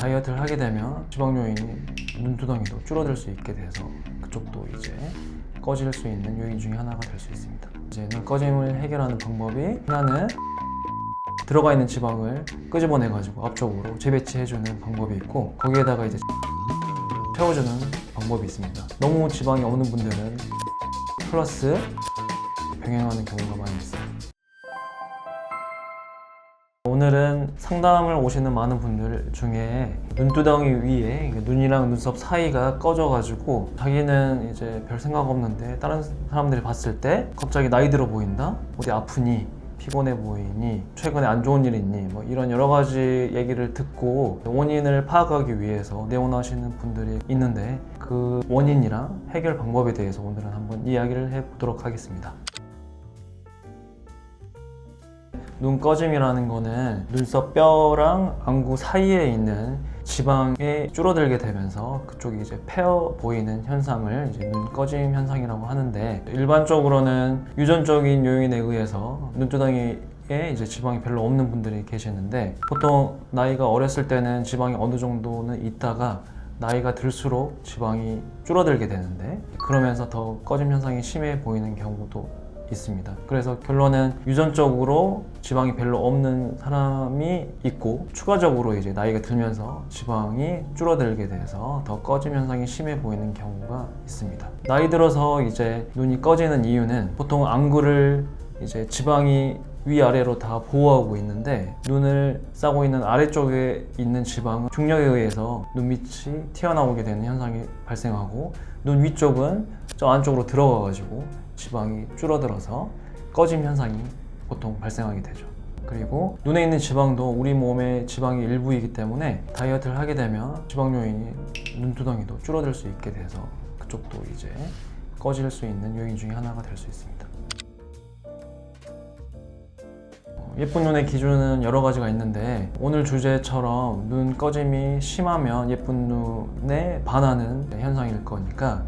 다이어트를 하게 되면 지방 요인이 눈두덩이도 줄어들 수 있게 돼서 그쪽도 이제 꺼질 수 있는 요인 중에 하나가 될 수 있습니다. 이제 눈 꺼짐을 해결하는 방법이 하나는 들어가 있는 지방을 끄집어내 가지고 앞쪽으로 재배치해주는 방법이 있고, 거기에다가 이제 채워주는 방법이 있습니다. 너무 지방이 없는 분들은 플러스 병행하는 경우가 많이 있어요. 오늘은 상담을 오시는 많은 분들 중에 눈두덩이 위에 눈이랑 눈썹 사이가 꺼져가지고 자기는 이제 별 생각 없는데 다른 사람들이 봤을 때 갑자기 나이 들어 보인다? 어디 아프니? 피곤해 보이니? 최근에 안 좋은 일 있니? 뭐 이런 여러 가지 얘기를 듣고 원인을 파악하기 위해서 내원하시는 분들이 있는데, 그 원인이랑 해결 방법에 대해서 오늘은 한번 이야기를 해보도록 하겠습니다. 눈 꺼짐이라는 거는 눈썹 뼈랑 안구 사이에 있는 지방이 줄어들게 되면서 그쪽이 이제 패어 보이는 현상을 이제 눈 꺼짐 현상이라고 하는데, 일반적으로는 유전적인 요인에 의해서 눈두덩이에 이제 지방이 별로 없는 분들이 계시는데, 보통 나이가 어렸을 때는 지방이 어느 정도는 있다가 나이가 들수록 지방이 줄어들게 되는데, 그러면서 더 꺼짐 현상이 심해 보이는 경우도 있습니다. 그래서 결론은 유전적으로 지방이 별로 없는 사람이 있고, 추가적으로 이제 나이가 들면서 지방이 줄어들게 돼서 더 꺼짐 현상이 심해 보이는 경우가 있습니다. 나이 들어서 이제 눈이 꺼지는 이유는 보통 안구를 이제 지방이 위아래로 다 보호하고 있는데, 눈을 싸고 있는 아래쪽에 있는 지방은 중력에 의해서 눈밑이 튀어나오게 되는 현상이 발생하고, 눈 위쪽은 저 안쪽으로 들어가 가지고 지방이 줄어들어서 꺼짐 현상이 보통 발생하게 되죠. 그리고 눈에 있는 지방도 우리 몸의 지방의 일부이기 때문에 다이어트를 하게 되면 지방 요인이 눈두덩이도 줄어들 수 있게 돼서 그쪽도 이제 꺼질 수 있는 요인 중에 하나가 될 수 있습니다. 예쁜 눈의 기준은 여러 가지가 있는데, 오늘 주제처럼 눈 꺼짐이 심하면 예쁜 눈에 반하는 현상일 거니까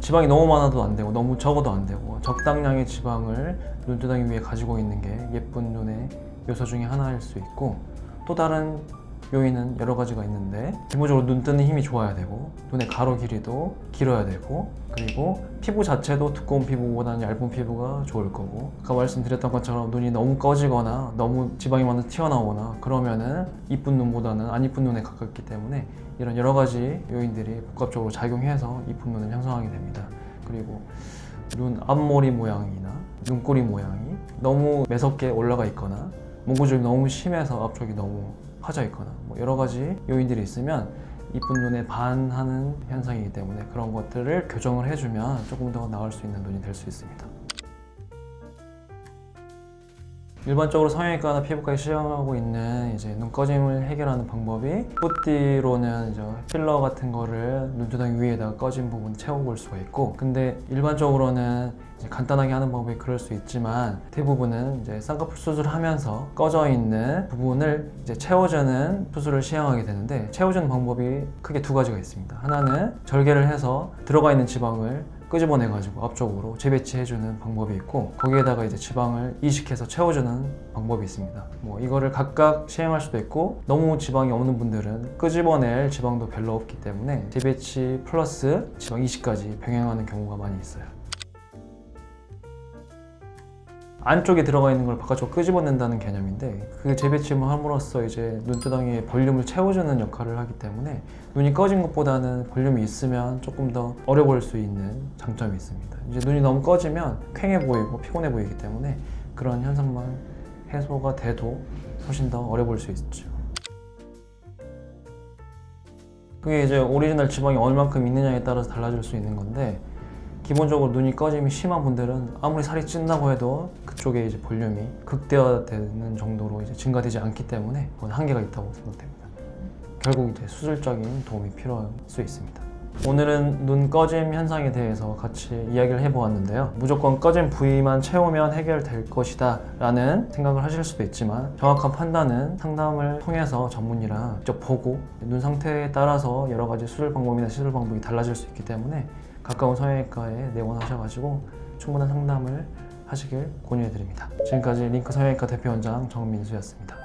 지방이 너무 많아도 안 되고 너무 적어도 안 되고 적당량의 지방을 눈두덩이 위에 가지고 있는 게 예쁜 눈의 요소 중에 하나일 수 있고, 또 다른 요인은 여러 가지가 있는데, 기본적으로 눈 뜨는 힘이 좋아야 되고, 눈의 가로 길이도 길어야 되고, 그리고 피부 자체도 두꺼운 피부보다는 얇은 피부가 좋을 거고, 아까 말씀드렸던 것처럼 눈이 너무 꺼지거나 너무 지방이 많이 튀어나오거나 그러면은 이쁜 눈보다는 안 이쁜 눈에 가깝기 때문에 이런 여러 가지 요인들이 복합적으로 작용해서 이쁜 눈을 형성하게 됩니다. 그리고 눈 앞머리 모양이나 눈꼬리 모양이 너무 매섭게 올라가 있거나 몽고주름이 너무 심해서 앞쪽이 너무 파져 있거나 뭐 여러 가지 요인들이 있으면 이쁜 눈에 반하는 현상이기 때문에 그런 것들을 교정을 해주면 조금 더 나을 수 있는 눈이 될 수 있습니다. 일반적으로 성형외과나 피부과에 시행하고 있는 이제 눈 꺼짐을 해결하는 방법이, 뿌띠로는 이제 필러 같은 거를 눈두덩이 위에다가 꺼진 부분 채워볼 수가 있고, 근데 일반적으로는 이제 간단하게 하는 방법이 그럴 수 있지만 대부분은 이제 쌍꺼풀 수술하면서 꺼져 있는 부분을 이제 채워주는 수술을 시행하게 되는데, 채워주는 방법이 크게 두 가지가 있습니다. 하나는 절개를 해서 들어가 있는 지방을 끄집어내 가지고 앞쪽으로 재배치해주는 방법이 있고, 거기에다가 이제 지방을 이식해서 채워주는 방법이 있습니다. 뭐 이거를 각각 시행할 수도 있고, 너무 지방이 없는 분들은 끄집어낼 지방도 별로 없기 때문에 재배치 플러스 지방 이식까지 병행하는 경우가 많이 있어요. 안쪽에 들어가 있는 걸 바깥쪽으로 끄집어낸다는 개념인데, 그 재배침을 함으로써 이제 눈두덩이의 볼륨을 채워주는 역할을 하기 때문에 눈이 꺼진 것보다는 볼륨이 있으면 조금 더 어려 보일 수 있는 장점이 있습니다. 이제 눈이 너무 꺼지면 퀭해 보이고 피곤해 보이기 때문에 그런 현상만 해소가 돼도 훨씬 더 어려 보일 수 있죠. 그게 이제 오리지널 지방이 얼만큼 있느냐에 따라서 달라질 수 있는 건데, 기본적으로 눈이 꺼짐이 심한 분들은 아무리 살이 찐다고 해도 그쪽에 이제 볼륨이 극대화되는 정도로 이제 증가되지 않기 때문에 그건 한계가 있다고 생각됩니다. 결국 이제 수술적인 도움이 필요할 수 있습니다. 오늘은 눈 꺼짐 현상에 대해서 같이 이야기를 해보았는데요. 무조건 꺼진 부위만 채우면 해결될 것이다 라는 생각을 하실 수도 있지만, 정확한 판단은 상담을 통해서 전문의랑 직접 보고 눈 상태에 따라서 여러 가지 수술 방법이나 시술 방법이 달라질 수 있기 때문에 가까운 성형외과에 내원하셔가지고 충분한 상담을 하시길 권유해드립니다. 지금까지 링크 성형외과 대표원장 정민수였습니다.